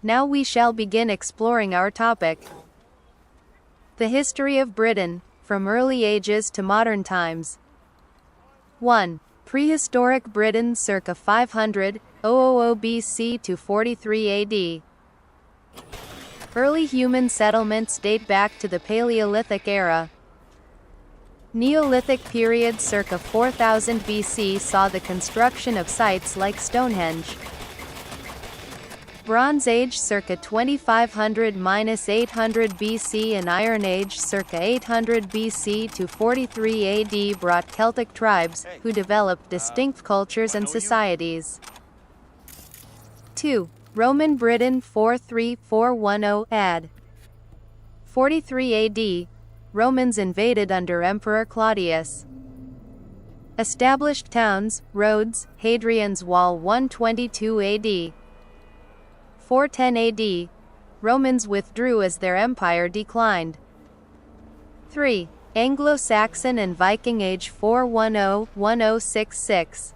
Now we shall begin exploring our topic. The history of Britain, from early ages to modern times. 1. Prehistoric Britain circa 500 BC to 43 AD. Early human settlements date back to the Paleolithic era. Neolithic period circa 4000 BC saw the construction of sites like Stonehenge. Bronze Age circa 2500–800 BC and Iron Age circa 800 BC to 43 AD brought Celtic tribes, who developed distinct cultures and societies. 2. Roman Britain 43410 AD. 43 AD, Romans invaded under Emperor Claudius. Established towns, roads, Hadrian's Wall 122 AD. 410 AD, Romans withdrew as their empire declined. 3. Anglo-Saxon and Viking Age 410–1066.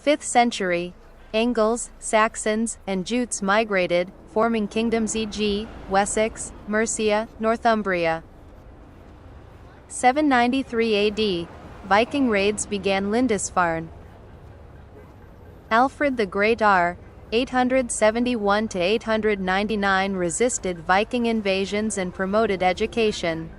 5th century, Angles, Saxons, and Jutes migrated, forming kingdoms e.g., Wessex, Mercia, Northumbria. 793 AD, Viking raids began Lindisfarne. Alfred the Great r. 871–899 resisted Viking invasions and promoted education.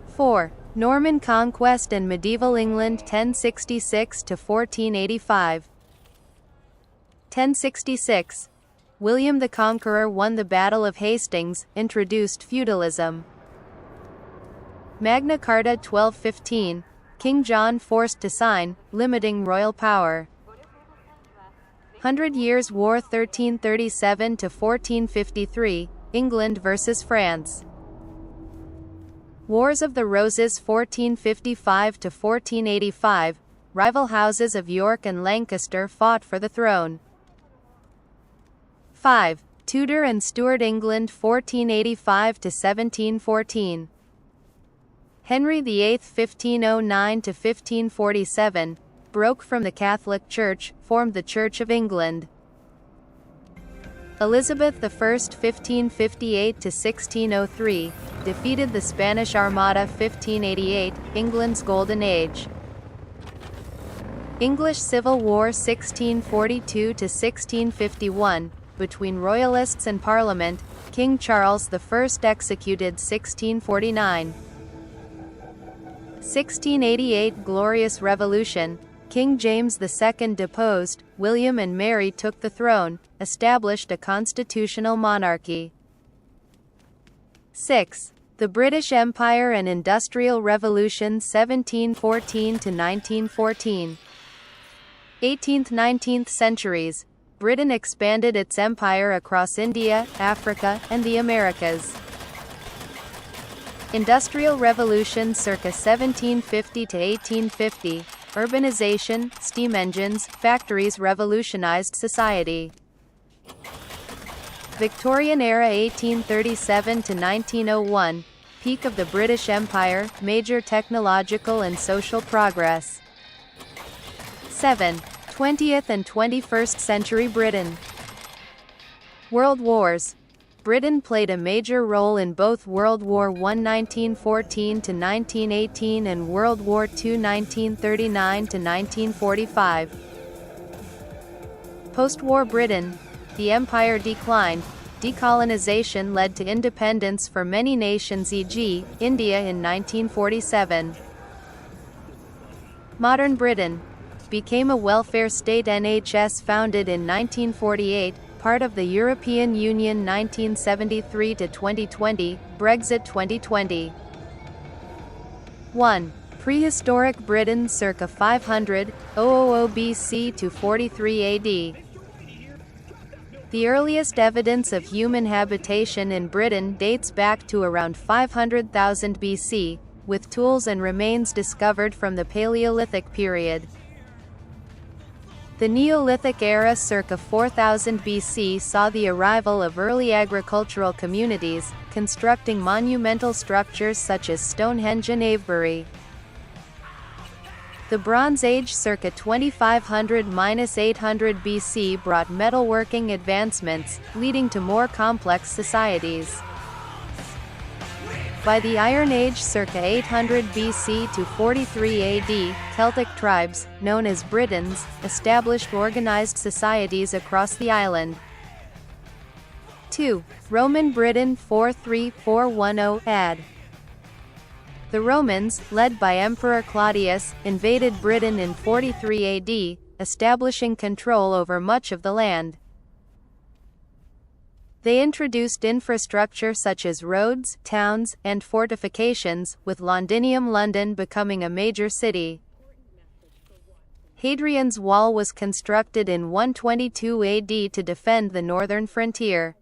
4. Norman conquest and medieval England 1066–1485. 1066. William the Conqueror won the Battle of Hastings, introduced feudalism. Magna Carta 1215, King John forced to sign, limiting royal power. 100 Years' War 1337–1453, England versus France. Wars of the Roses 1455–1485, rival houses of York and Lancaster fought for the throne. 5. Tudor and Stuart England 1485–1714. Henry VIII 1509–1547, broke from the Catholic Church, formed the Church of England. Elizabeth I 1558–1603, defeated the Spanish Armada 1588, England's Golden Age. English Civil War 1642–1651, between Royalists and Parliament, King Charles I executed 1649. 1688 Glorious Revolution, King James II deposed, William and Mary took the throne, established a constitutional monarchy. 6. The British Empire and Industrial Revolution 1714–1914. 18th–19th centuries, Britain expanded its empire across India, Africa, and the Americas. Industrial Revolution circa 1750–1850, urbanization, steam engines, factories revolutionized society. Victorian era 1837–1901, peak of the British Empire, major technological and social progress. 7. 20th and 21st century Britain. World Wars. Britain played a major role in both World War I 1914–1918 and World War II 1939–1945. Post-war Britain, the empire declined, decolonization led to independence for many nations e.g., India in 1947. Modern Britain became a welfare state. NHS founded in 1948, part of the European Union 1973–2020, Brexit 2020. 1. Prehistoric Britain circa 500 BC to 43 AD. The earliest evidence of human habitation in Britain dates back to around 500,000 BC, with tools and remains discovered from the Paleolithic period. The Neolithic era circa 4000 BC saw the arrival of early agricultural communities, constructing monumental structures such as Stonehenge and Avebury. The Bronze Age circa 2500–800 BC brought metalworking advancements, leading to more complex societies. By the Iron Age circa 800 BC to 43 AD, Celtic tribes, known as Britons, established organized societies across the island. 2. Roman Britain 43410 AD. The Romans, led by Emperor Claudius, invaded Britain in 43 AD, establishing control over much of the land. They introduced infrastructure such as roads, towns, and fortifications, with Londinium, London becoming a major city. Hadrian's Wall was constructed in 122 AD to defend the northern frontier.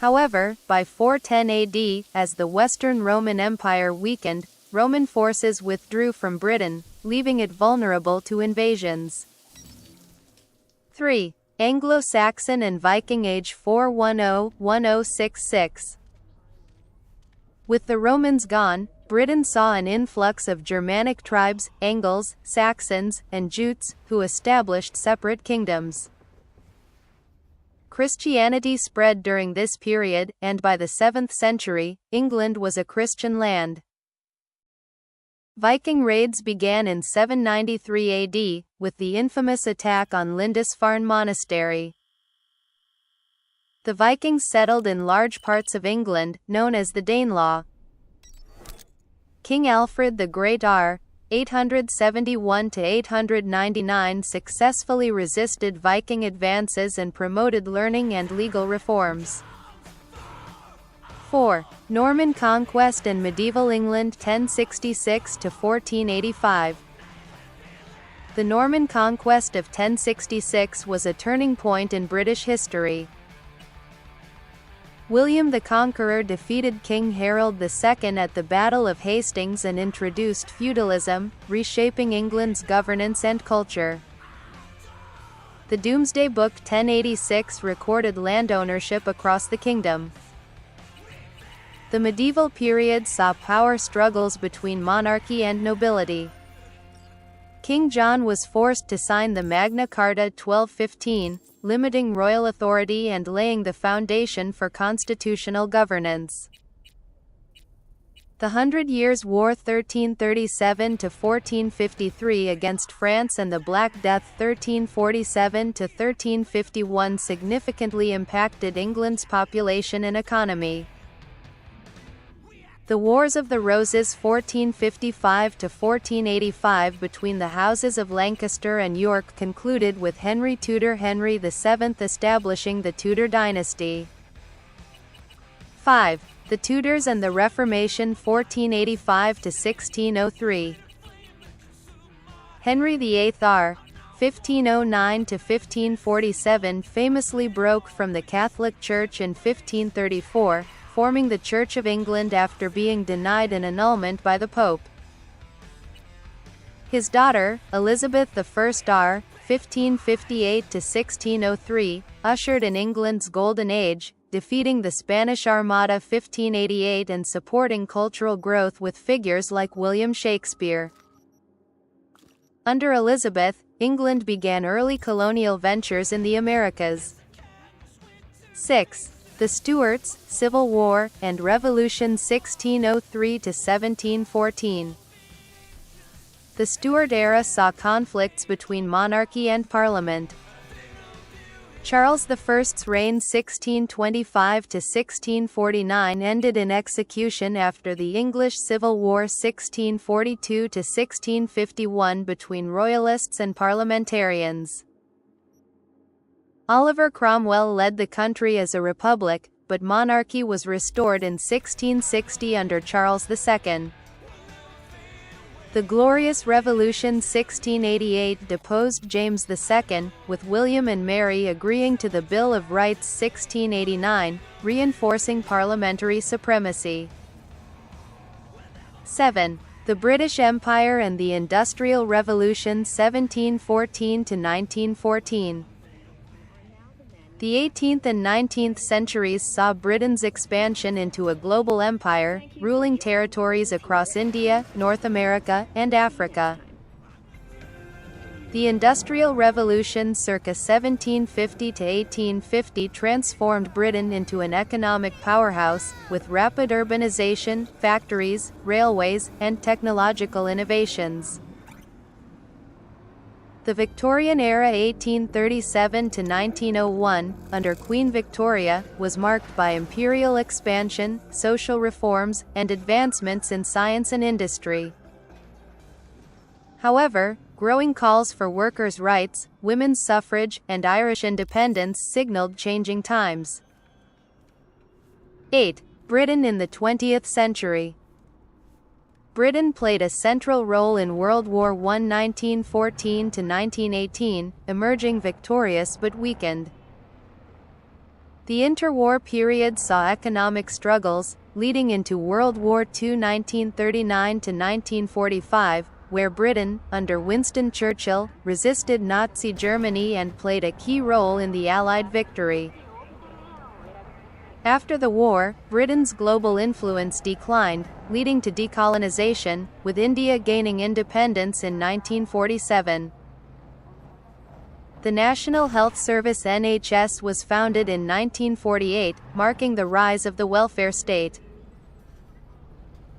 However, by 410 AD, as the Western Roman Empire weakened, Roman forces withdrew from Britain, leaving it vulnerable to invasions. 3. Anglo-Saxon and Viking Age 410–1066. With the Romans gone, Britain saw an influx of Germanic tribes, Angles, Saxons, and Jutes, who established separate kingdoms. Christianity spread during this period, and by the 7th century, England was a Christian land. Viking raids began in 793 AD, with the infamous attack on Lindisfarne Monastery. The Vikings settled in large parts of England, known as the Danelaw. King Alfred the Great r. 871–899 successfully resisted Viking advances and promoted learning and legal reforms. 4. Norman conquest and medieval England 1066–1485. The Norman conquest of 1066 was a turning point in British history. William the Conqueror defeated King Harold II at the Battle of Hastings and introduced feudalism, reshaping England's governance and culture. The Domesday Book 1086 recorded land ownership across the kingdom. The medieval period saw power struggles between monarchy and nobility. King John was forced to sign the Magna Carta 1215, limiting royal authority and laying the foundation for constitutional governance. The Hundred Years' War 1337–1453 against France and the Black Death 1347–1351 significantly impacted England's population and economy. The Wars of the Roses 1455–1485 between the houses of Lancaster and York concluded with Henry Tudor Henry VII establishing the Tudor dynasty. 5. The Tudors and the Reformation 1485–1603. Henry VIII r. 1509–1547 famously broke from the Catholic Church in 1534, forming the Church of England after being denied an annulment by the Pope. His daughter, Elizabeth I r. 1558–1603, ushered in England's Golden Age, defeating the Spanish Armada 1588 and supporting cultural growth with figures like William Shakespeare. Under Elizabeth, England began early colonial ventures in the Americas. 6. The Stuarts, Civil War, and Revolution 1603–1714. The Stuart era saw conflicts between monarchy and parliament. Charles I's reign 1625–1649 ended in execution after the English Civil War 1642–1651 between royalists and parliamentarians. Oliver Cromwell led the country as a republic, but monarchy was restored in 1660 under Charles II. The Glorious Revolution 1688 deposed James II, with William and Mary agreeing to the Bill of Rights 1689, reinforcing parliamentary supremacy. 7. The British Empire and the Industrial Revolution 1714–1914. The 18th and 19th centuries saw Britain's expansion into a global empire, ruling territories across India, North America, and Africa. The Industrial Revolution circa 1750 to 1850 transformed Britain into an economic powerhouse, with rapid urbanization, factories, railways, and technological innovations. The Victorian era 1837 to 1901, under Queen Victoria, was marked by imperial expansion, social reforms, and advancements in science and industry. However, growing calls for workers' rights, women's suffrage, and Irish independence signaled changing times. 8. Britain in the 20th century. Britain played a central role in World War I 1914 to 1918, emerging victorious but weakened. The interwar period saw economic struggles, leading into World War II 1939 to 1945, where Britain, under Winston Churchill, resisted Nazi Germany and played a key role in the Allied victory. After the war, Britain's global influence declined, leading to decolonization, with India gaining independence in 1947. The National Health Service (NHS) was founded in 1948, marking the rise of the welfare state.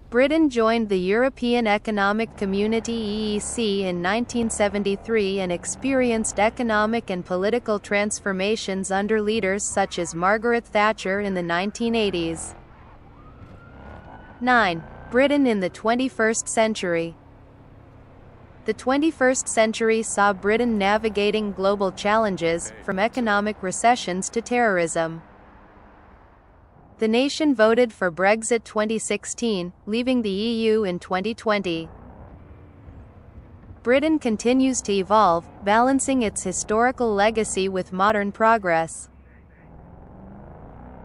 Britain joined the European Economic Community (EEC) in 1973 and experienced economic and political transformations under leaders such as Margaret Thatcher in the 1980s. 9. Britain in the 21st century. The 21st century saw Britain navigating global challenges, from economic recessions to terrorism. The nation voted for Brexit 2016, leaving the EU in 2020. Britain continues to evolve, balancing its historical legacy with modern progress.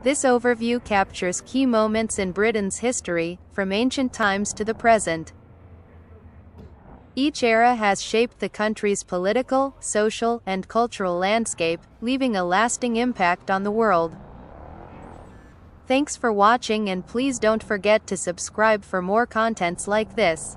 This overview captures key moments in Britain's history, from ancient times to the present. Each era has shaped the country's political, social, and cultural landscape, leaving a lasting impact on the world. Thanks for watching, and please don't forget to subscribe for more contents like this.